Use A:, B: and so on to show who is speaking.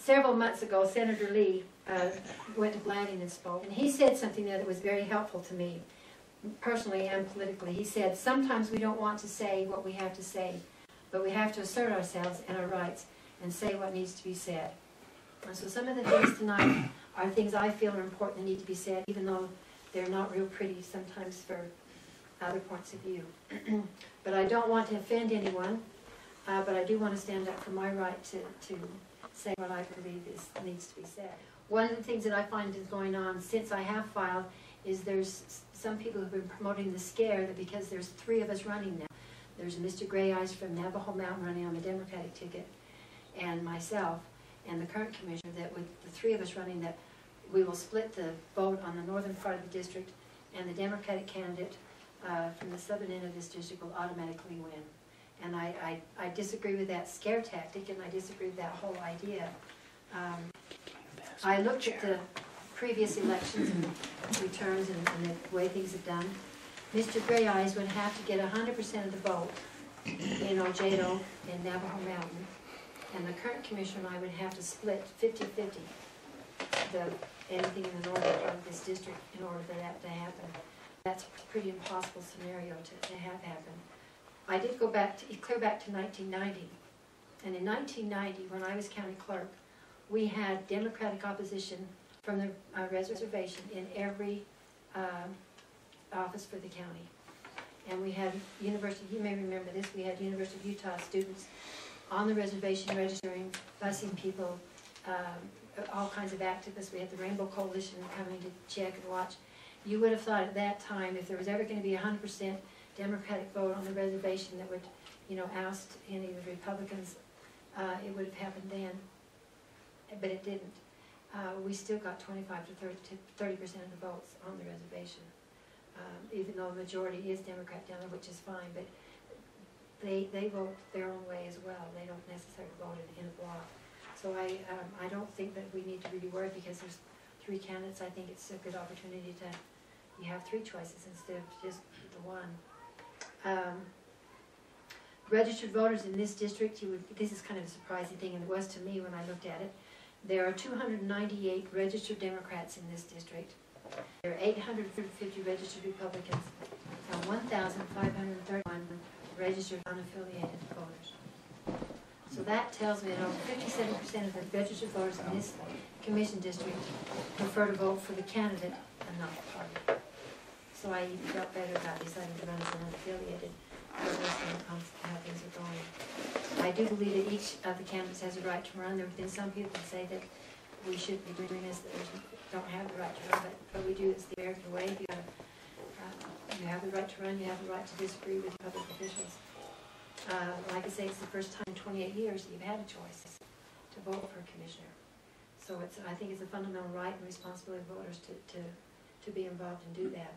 A: several months ago, Senator Lee went to Blanding and spoke, and he said something that was very helpful to me, personally and politically. He said, sometimes we don't want to say what we have to say, but we have to assert ourselves and our rights and say what needs to be said. And so some of the things tonight are things I feel are important and need to be said, even though they're not real pretty sometimes for other points of view. But I don't want to offend anyone, but I do want to stand up for my right to say what I believe needs to be said. One of the things that I find is going on since I have filed is there's some people who've been promoting the scare that because there's 3 of us running now. There's Mr. Gray Eyes from Navajo Mountain running on the Democratic ticket, and myself, and the current commissioner, that with the 3 of us running, that we will split the vote on the northern part of the district, and the Democratic candidate from the southern end of this district will automatically win. And I disagree with that scare tactic, and I disagree with that whole idea. I looked at the previous elections and returns and the way things have done. Mr. Gray Eyes would have to get 100% of the vote in Ojedo and Navajo Mountain, and the current commissioner and I would have to split 50-50 anything in the northern part of this district in order for that to happen. That's a pretty impossible scenario to have happen. I did go back clear back to 1990, and in 1990, when I was county clerk, we had Democratic opposition from the reservation in every office for the county. And we had University, you may remember this, we had University of Utah students on the reservation registering, busing people, all kinds of activists. We had the Rainbow Coalition coming to check and watch. You would have thought at that time, if there was ever going to be 100% Democratic vote on the reservation that would, oust any of the Republicans, it would have happened then. But it didn't. We still got 25 to 30% of the votes on the reservation, even though the majority is Democrat down there, which is fine. But they vote their own way as well. They don't necessarily vote in a block. So I don't think that we need to really worry because there's 3 candidates. I think it's a good opportunity to you have 3 choices instead of just the one. Registered voters in this district, this is kind of a surprising thing, and it was to me when I looked at it. There are 298 registered Democrats in this district. There are 850 registered Republicans and 1,531 registered unaffiliated voters. So that tells me that over 57% of the registered voters in this commission district prefer to vote for the candidate and not the party. So I even felt better about deciding to run as an unaffiliated, listening on how things are going. I do believe that each of the candidates has a right to run. There have been some people who say that we shouldn't be doing this, that we don't have the right to run, but we do. It's the American way. You have the right to run. You have the right to disagree with public officials. Like I say, it's the first time in 28 years that you've had a choice to vote for a commissioner. So I think it's a fundamental right and responsibility of voters to be involved and do that.